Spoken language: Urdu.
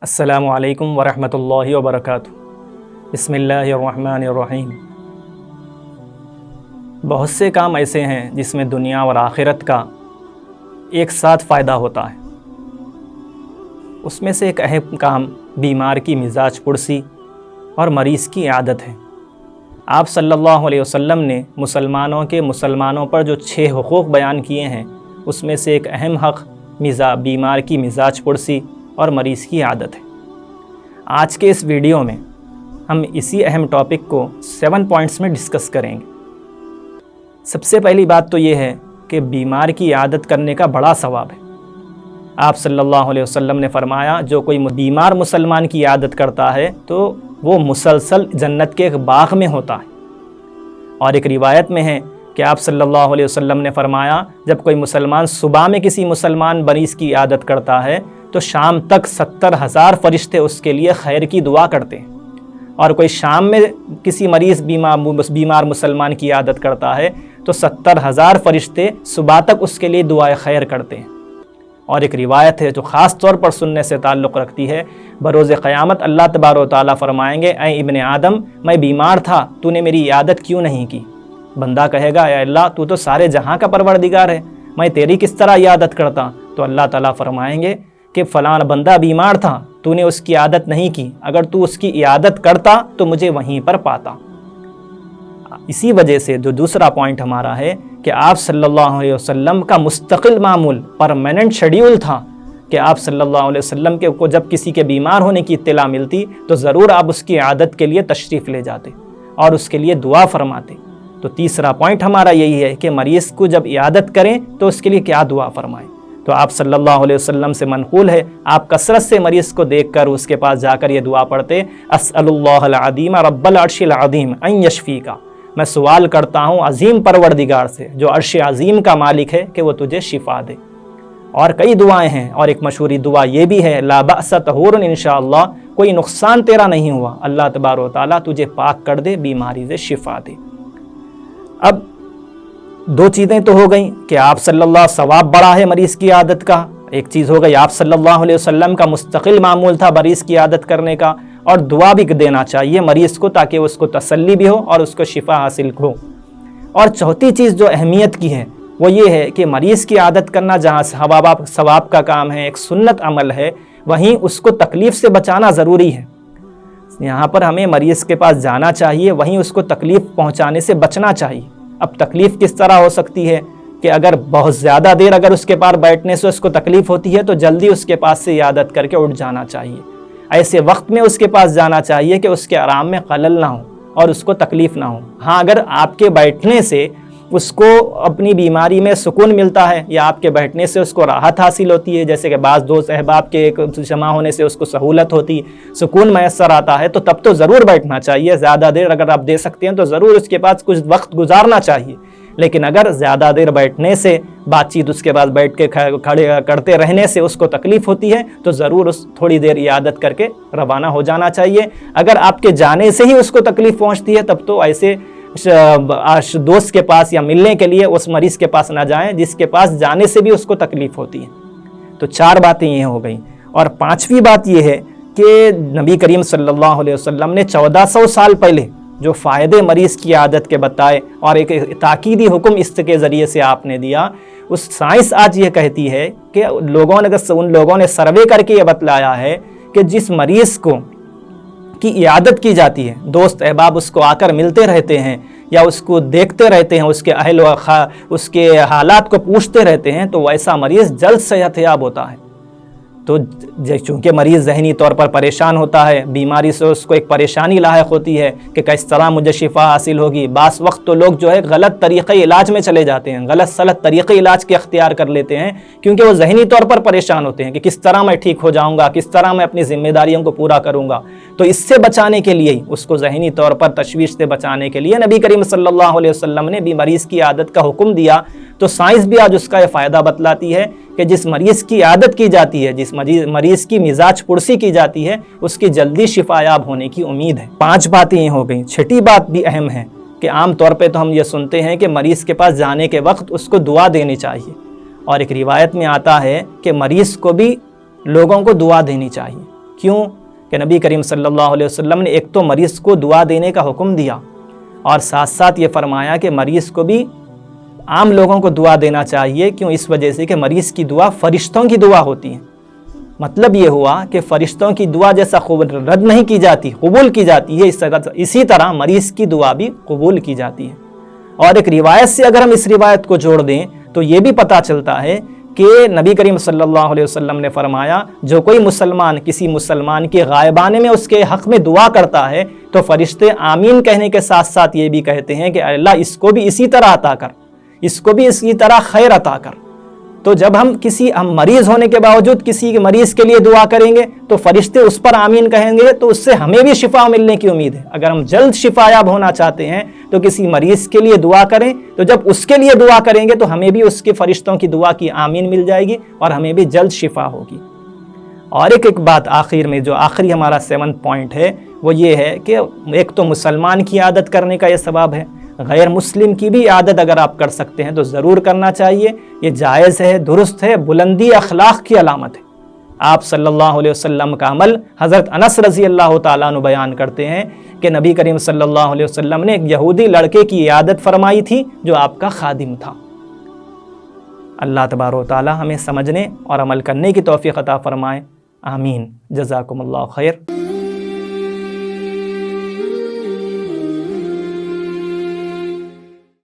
السلام علیکم ورحمۃ اللہ وبرکاتہ۔ بسم اللہ الرحمن الرحیم۔ بہت سے کام ایسے ہیں جس میں دنیا اور آخرت کا ایک ساتھ فائدہ ہوتا ہے۔ اس میں سے ایک اہم کام بیمار کی مزاج پرسی اور مریض کی عیادت ہے۔ آپ صلی اللہ علیہ وسلم نے مسلمانوں پر جو 6 حقوق بیان کیے ہیں، اس میں سے ایک اہم حق بیمار کی مزاج پرسی اور مریض کی عیادت ہے۔ آج کے اس ویڈیو میں ہم اسی اہم ٹاپک کو 7 پوائنٹس میں ڈسکس کریں گے۔ سب سے پہلی بات تو یہ ہے کہ بیمار کی عیادت کرنے کا بڑا ثواب ہے۔ آپ صلی اللہ علیہ وسلم نے فرمایا، جو کوئی بیمار مسلمان کی عیادت کرتا ہے تو وہ مسلسل جنت کے ایک باغ میں ہوتا ہے۔ اور ایک روایت میں ہے کہ آپ صلی اللہ علیہ وسلم نے فرمایا، جب کوئی مسلمان صبح میں کسی مسلمان مریض کی عیادت کرتا ہے تو شام تک 70,000 فرشتے اس کے لیے خیر کی دعا کرتے ہیں، اور کوئی شام میں کسی مریض بیمار مسلمان کی عیادت کرتا ہے تو 70,000 فرشتے صبح تک اس کے لیے دعائے خیر کرتے ہیں۔ اور ایک روایت ہے جو خاص طور پر سننے سے تعلق رکھتی ہے، بروز قیامت اللہ تبارک و تعالیٰ فرمائیں گے، اے ابن آدم، میں بیمار تھا، تو نے میری عیادت کیوں نہیں کی؟ بندہ کہے گا، اے اللہ، تو تو سارے جہاں کا پروردگار ہے، میں تیری کس طرح عیادت کرتا؟ تو اللہ تعالیٰ فرمائیں گے کہ فلاں بندہ بیمار تھا، تو نے اس کی عیادت نہیں کی، اگر تو اس کی عیادت کرتا تو مجھے وہیں پر پاتا۔ اسی وجہ سے جو دوسرا پوائنٹ ہمارا ہے کہ آپ صلی اللہ علیہ وسلم کا مستقل معمول پرماننٹ شیڈیول تھا کہ آپ صلی اللہ علیہ وسلم کو جب کسی کے بیمار ہونے کی اطلاع ملتی تو ضرور آپ اس کی عیادت کے لیے تشریف لے جاتے اور اس کے لیے دعا فرماتے۔ تو تیسرا پوائنٹ ہمارا یہی ہے کہ مریض کو جب عیادت کریں تو اس کے لیے کیا دعا فرمائیں۔ تو آپ صلی اللہ علیہ وسلم سے منقول ہے، آپ کثرت سے مریض کو دیکھ کر اس کے پاس جا کر یہ دعا پڑھتے، اسأل اللہ العظیم رب العرش العظیم ان یشفیک، میں سوال کرتا ہوں عظیم پروردگار سے جو عرش عظیم کا مالک ہے کہ وہ تجھے شفا دے۔ اور کئی دعائیں ہیں، اور ایک مشہوری دعا یہ بھی ہے، لا بأس طہور انشاءاللہ، کوئی نقصان تیرا نہیں ہوا، اللہ تبارک و تعالیٰ تجھے پاک کر دے، بیماری سے شفا دے۔ اب 2 چیزیں تو ہو گئیں کہ آپ صلی اللہ ثواب بڑا ہے مریض کی عیادت کا، ایک چیز ہو گئی آپ صلی اللہ علیہ وسلم کا مستقل معمول تھا مریض کی عیادت کرنے کا، اور دعا بھی دینا چاہیے مریض کو تاکہ اس کو تسلی بھی ہو اور اس کو شفا حاصل ہو۔ اور چوتھی چیز جو اہمیت کی ہے وہ یہ ہے کہ مریض کی عیادت کرنا جہاں ثواب کا کام ہے، ایک سنت عمل ہے، وہیں اس کو تکلیف سے بچانا ضروری ہے۔ یہاں پر ہمیں مریض کے پاس جانا چاہیے، وہیں اس کو تکلیف پہنچانے سے بچنا چاہیے۔ اب تکلیف کس طرح ہو سکتی ہے کہ اگر بہت زیادہ دیر اگر اس کے پاس بیٹھنے سے اس کو تکلیف ہوتی ہے تو جلدی اس کے پاس سے عیادت کر کے اٹھ جانا چاہیے۔ ایسے وقت میں اس کے پاس جانا چاہیے کہ اس کے آرام میں خلل نہ ہو اور اس کو تکلیف نہ ہو۔ ہاں، اگر آپ کے بیٹھنے سے اس کو اپنی بیماری میں سکون ملتا ہے یا آپ کے بیٹھنے سے اس کو راحت حاصل ہوتی ہے، جیسے کہ بعض دوست احباب کے جمع ہونے سے اس کو سہولت ہوتی، سکون میسر آتا ہے، تو تب تو ضرور بیٹھنا چاہیے۔ زیادہ دیر اگر آپ دے سکتے ہیں تو ضرور اس کے پاس کچھ وقت گزارنا چاہیے۔ لیکن اگر زیادہ دیر بیٹھنے سے، بات چیت اس کے بعد بیٹھ کے کھڑے کرتے رہنے سے اس کو تکلیف ہوتی ہے تو ضرور تھوڑی دیر عیادت کر کے روانہ ہو جانا چاہیے۔ اگر آپ کے جانے سے ہی اس کو تکلیف پہنچتی ہے تب تو ایسے دوست کے پاس یا ملنے کے لیے اس مریض کے پاس نہ جائیں جس کے پاس جانے سے بھی اس کو تکلیف ہوتی ہے۔ تو 4 باتیں یہ ہو گئیں، اور 5ویں بات یہ ہے کہ نبی کریم صلی اللہ علیہ وسلم نے 1400 سال پہلے جو فائدے مریض کی عیادت کے بتائے اور ایک تاکیدی حکم اس کے ذریعے سے آپ نے دیا، اس سائنس آج یہ کہتی ہے کہ ان لوگوں نے سروے کر کے یہ بتلایا ہے کہ جس مریض کی عیادت کی جاتی ہے، دوست احباب اس کو آ کر ملتے رہتے ہیں یا اس کو دیکھتے رہتے ہیں، اس کے اہل و اس کے حالات کو پوچھتے رہتے ہیں، تو ویسا مریض جلد صحت یاب ہوتا ہے۔ تو چونکہ مریض ذہنی طور پر پریشان ہوتا ہے، بیماری سے اس کو ایک پریشانی لاحق ہوتی ہے کہ کس طرح مجھے شفا حاصل ہوگی۔ بعض وقت تو لوگ جو ہے غلط طریقے علاج میں چلے جاتے ہیں، غلط سلط طریقے علاج کے اختیار کر لیتے ہیں، کیونکہ وہ ذہنی طور پر پریشان ہوتے ہیں کہ کس طرح میں ٹھیک ہو جاؤں گا، کس طرح میں اپنی ذمہ داریوں کو پورا کروں گا۔ تو اس سے بچانے کے لیے، اس کو ذہنی طور پر تشویش سے بچانے کے لیے نبی کریم صلی اللہ علیہ وسلم نے بھی مریض کی عیادت کا حکم دیا۔ تو سائنس بھی آج اس کا یہ فائدہ بتلاتی ہے کہ جس مریض کی عیادت کی جاتی ہے، جس مریض کی مزاج پرسی کی جاتی ہے، اس کی جلدی شفا یاب ہونے کی امید ہے۔ 5 باتیں یہ ہو گئیں۔ 6ٹھی بات بھی اہم ہے کہ عام طور پہ تو ہم یہ سنتے ہیں کہ مریض کے پاس جانے کے وقت اس کو دعا دینی چاہیے، اور ایک روایت میں آتا ہے کہ مریض کو بھی لوگوں کو دعا دینی چاہیے۔ کیوں کہ نبی کریم صلی اللہ علیہ وسلم نے ایک تو مریض کو دعا دینے کا حکم دیا اور ساتھ ساتھ یہ فرمایا کہ مریض کو بھی عام لوگوں کو دعا دینا چاہیے، کیوں؟ اس وجہ سے کہ مریض کی دعا فرشتوں کی دعا ہوتی ہے۔ مطلب یہ ہوا کہ فرشتوں کی دعا جیسا رد نہیں کی جاتی، قبول کی جاتی ہے، اسی طرح مریض کی دعا بھی قبول کی جاتی ہے۔ اور ایک روایت سے اگر ہم اس روایت کو جوڑ دیں تو یہ بھی پتہ چلتا ہے کہ نبی کریم صلی اللہ علیہ وسلم نے فرمایا جو کوئی مسلمان کسی مسلمان کے غائبانے میں اس کے حق میں دعا کرتا ہے تو فرشتے آمین کہنے کے ساتھ ساتھ یہ بھی کہتے ہیں کہ اللہ اس کو بھی اسی طرح عطا کر، اس کو بھی اسی طرح خیر عطا کر۔ تو جب ہم مریض ہونے کے باوجود کسی مریض کے لیے دعا کریں گے تو فرشتے اس پر آمین کہیں گے، تو اس سے ہمیں بھی شفا ملنے کی امید ہے۔ اگر ہم جلد شفا یاب ہونا چاہتے ہیں تو کسی مریض کے لیے دعا کریں، تو جب اس کے لیے دعا کریں گے تو ہمیں بھی اس کے فرشتوں کی دعا کی آمین مل جائے گی اور ہمیں بھی جلد شفا ہوگی۔ اور ایک بات آخر میں، جو آخری ہمارا 7 پوائنٹ ہے، وہ یہ ہے کہ ایک تو مسلمان کی عادت کرنے کا یہ ثواب ہے، غیر مسلم کی بھی عادت اگر آپ کر سکتے ہیں تو ضرور کرنا چاہیے۔ یہ جائز ہے، درست ہے، بلندی اخلاق کی علامت ہے۔ آپ صلی اللہ علیہ وسلم کا عمل حضرت انس رضی اللہ تعالیٰ عنہ بیان کرتے ہیں کہ نبی کریم صلی اللہ علیہ وسلم نے ایک یہودی لڑکے کی عیادت فرمائی تھی جو آپ کا خادم تھا۔ اللہ تبارک و تعالیٰ ہمیں سمجھنے اور عمل کرنے کی توفیق عطا فرمائے، آمین۔ جزاکم اللہ خیر۔